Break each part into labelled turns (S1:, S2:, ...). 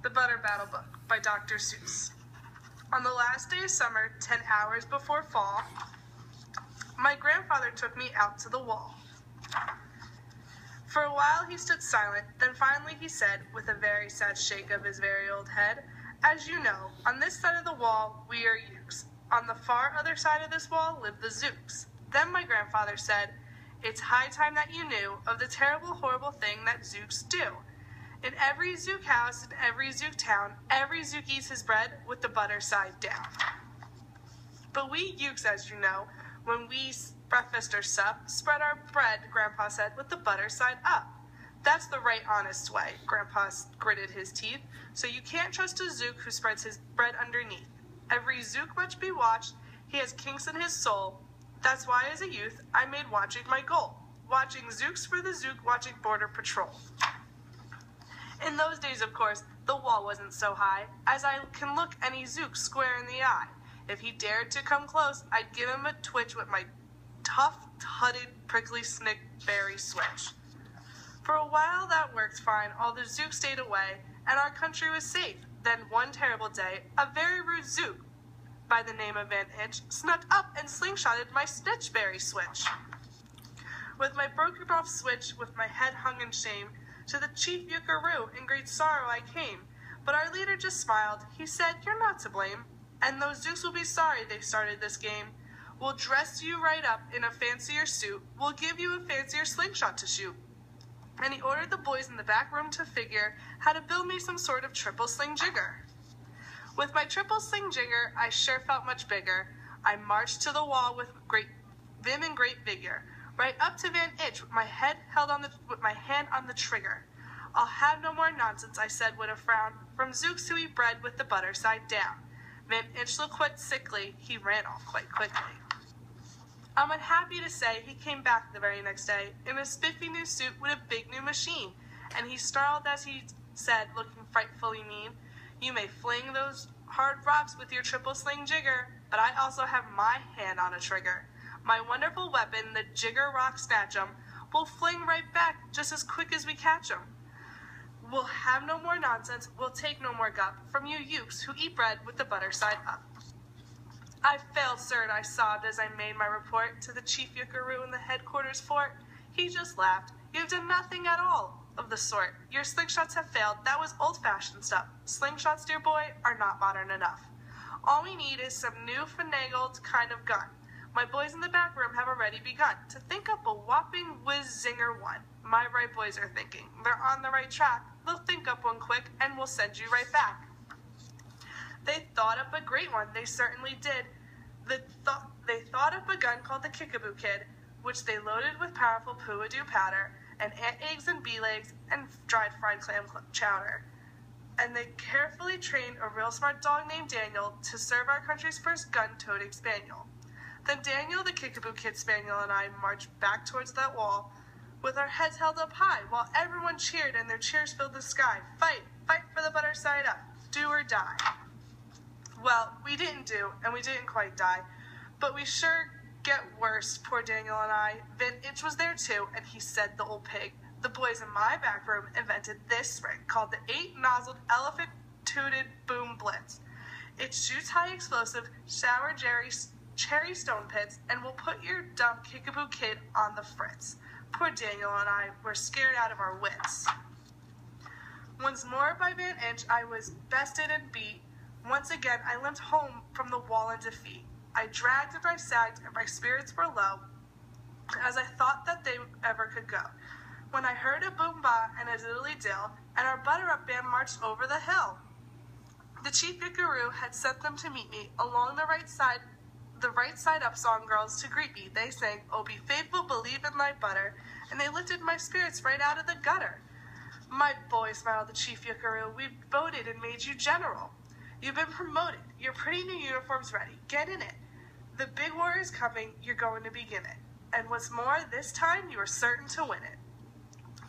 S1: The Butter Battle Book by Dr. Seuss. On the last day of summer, 10 hours before fall, my grandfather took me out to the wall. For a while he stood silent, then finally he said, with a very sad shake of his very old head, "As you know, on this side of the wall we are Ukes. On the far other side of this wall live the Zooks." Then my grandfather said, "It's high time that you knew of the terrible, horrible thing that Zooks do. In every Zook house, in every Zook town, every Zook eats his bread with the butter side down." "But we Ukes, as you know, when we breakfast or sup, spread our bread," Grandpa said, "with the butter side up." "That's the right honest way," Grandpa gritted his teeth. "So you can't trust a Zook who spreads his bread underneath. Every Zook must be watched, he has kinks in his soul. That's why as a youth I made watching my goal. Watching Zooks for the Zook watching Border Patrol." In those days, of course, the wall wasn't so high as I can look any Zook square in the eye. If he dared to come close, I'd give him a twitch with my tough-tutted, prickly snickberry switch. For a while that worked fine, all the Zooks stayed away, and our country was safe. Then one terrible day, a very rude Zook, by the name of Van Inch, snuck up and slingshotted my snitchberry switch. With my broken-off switch, with my head hung in shame, to the Chief Yuckaroo in great sorrow I came. But our leader just smiled. He said, "You're not to blame, and those Zooks will be sorry they started this game. We'll dress you right up in a fancier suit. We'll give you a fancier slingshot to shoot." And he ordered the boys in the back room to figure how to build me some sort of triple sling jigger. With my triple sling jigger, I sure felt much bigger. I marched to the wall with great vim and great vigor, right up to Van Inch with my hand on the trigger. "I'll have no more nonsense," I said with a frown, "from Zooks who eat bread with the butter side down." Van Inch looked quite sickly. He ran off quite quickly. I'm unhappy to say he came back the very next day in a spiffy new suit with a big new machine, and he snarled as he said, looking frightfully mean, "You may fling those hard rocks with your triple sling jigger, but I also have my hand on a trigger. My wonderful weapon, the jigger rock snatch'em, will fling right back just as quick as we catch 'em. We'll have no more nonsense, we'll take no more gup from you Ukes who eat bread with the butter side up." "I failed, sir," I sobbed as I made my report to the Chief Yuckaroo in the headquarters fort. He just laughed. "You've done nothing at all of the sort. Your slingshots have failed. That was old-fashioned stuff. Slingshots, dear boy, are not modern enough. All we need is some new finagled kind of gun. My boys in the back room have already begun to think up a whopping whiz-zinger one. My right boys are thinking. They're on the right track. They'll think up one quick, and we'll send you right back." They thought up a great one, they certainly did. They thought up a gun called the Kickaboo Kid, which they loaded with powerful poo-a-doo powder, and ant eggs and bee legs, and dried fried clam chowder. And they carefully trained a real smart dog named Daniel to serve our country's first gun-toting spaniel. Then Daniel, the Kickaboo Kid spaniel, and I marched back towards that wall, with our heads held up high, while everyone cheered and their cheers filled the sky. Fight! Fight for the butter side up! Do or die! Well, we didn't do, and we didn't quite die, but we sure get worse, poor Daniel and I. Van Inch was there too, and he said, "The old pig, the boys in my back room invented this spring called the 8-nozzled elephant-tooted boom blitz. It shoots high explosive, shower cherry stone pits, and will put your dumb Kickaboo Kid on the fritz." Poor Daniel and I were scared out of our wits. Once more by Van Inch I was bested and beat. Once again I limped home from the wall in defeat. I dragged and I sagged, and my spirits were low, as I thought that they ever could go, when I heard a boom-ba and a diddly-dill, and our butter-up band marched over the hill. The Chief Yuckaroo had sent them to meet me along the right side up song girls to greet me. They sang, "Oh, be faithful, believe in thy butter," and they lifted my spirits right out of the gutter. "My boy," smiled the Chief Yuckaroo, "we've voted and made you general. You've been promoted. Your pretty new uniform's ready. Get in it. The big war is coming. You're going to begin it. And what's more, this time you are certain to win it.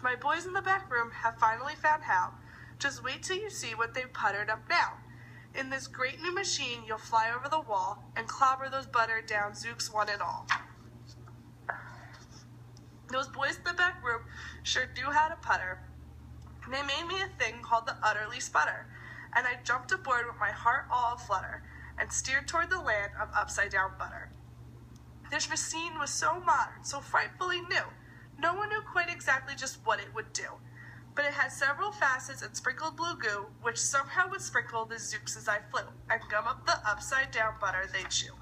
S1: My boys in the back room have finally found how. Just wait till you see what they've puttered up now. In this great new machine, you'll fly over the wall and clobber those buttered down Zooks one and all." Those boys in the back room sure do how to putter. They made me a thing called the utterly sputter. and I jumped aboard with my heart all aflutter and steered toward the land of upside-down butter. This machine was so modern, so frightfully new, no one knew quite exactly just what it would do. But it had several facets and sprinkled blue goo, which somehow would sprinkle the zooks as I flew, and gum up the upside-down butter they chew.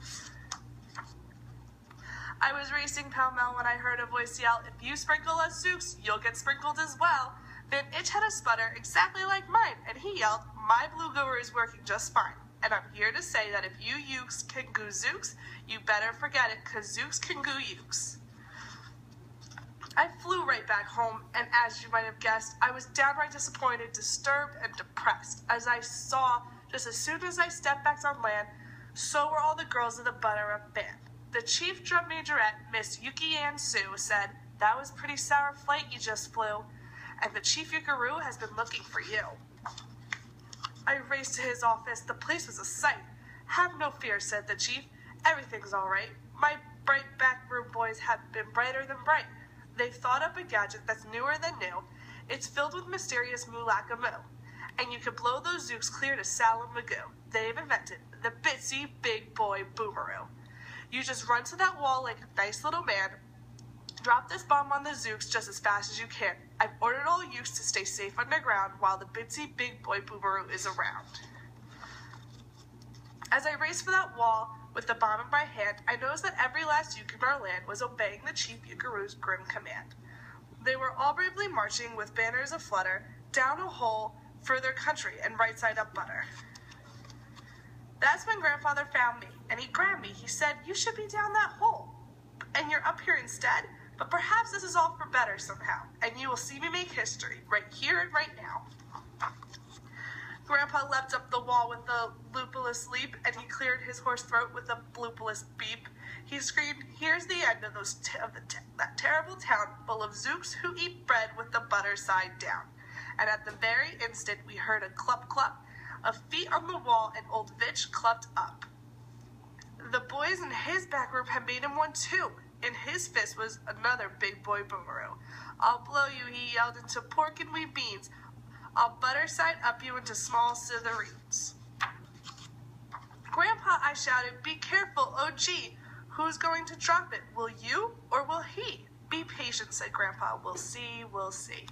S1: I was racing pell-mell when I heard a voice yell, "If you sprinkle us zooks, you'll get sprinkled as well." Van Itch had a sputter exactly like mine, and he yelled, "My blue gooer is working just fine. And I'm here to say that if you ukes can goo zooks, you better forget it, 'cause zooks can goo ukes." I flew right back home, and as you might have guessed, I was downright disappointed, disturbed, and depressed, as I saw, just as soon as I stepped back on land, so were all the girls of the Butter-Up Band. The chief drum majorette, Miss Yuki Ann Sue, said, "That was pretty sour flight you just flew, and the chief Yukaroo has been looking for you." I raced to his office. The place was a sight. "Have no fear," said the chief. "Everything's all right. My bright backroom boys have been brighter than bright. They've thought up a gadget that's newer than new. It's filled with mysterious moolackamoo, and you can blow those zooks clear to Salem Magoo. They've invented the Bitsy Big Boy Boomeroo. You just run to that wall like a nice little man. Drop this bomb on the zooks just as fast as you can. I've ordered all ukes to stay safe underground while the Bitsy Big Boy Boomeroo is around." As I raced for that wall with the bomb in my hand, I noticed that every last uke in our land was obeying the chief Yukaroo's grim command. They were all bravely marching with banners aflutter down a hole for their country and right side up butter. That's when Grandfather found me, and he grabbed me. He said, "You should be down that hole, and you're up here instead, but perhaps this is all for better somehow, and you will see me make history, right here and right now." Grandpa leapt up the wall with a lupulous leap, and he cleared his hoarse throat with a bloopulous beep. He screamed, "Here's the end of that terrible town full of zooks who eat bread with the butter side down." And at the very instant we heard a clup clup of feet on the wall, and old Vitch clumped up. The boys in his back room had made him one too. In his fist was another big boy boomeroo. "I'll blow you," he yelled, "into pork and wee beans. I'll butter side up you into small smithereens." "Grandpa," I shouted, "be careful, oh gee, who's going to drop it? Will you or will he?" "Be patient," said Grandpa, "we'll see, we'll see."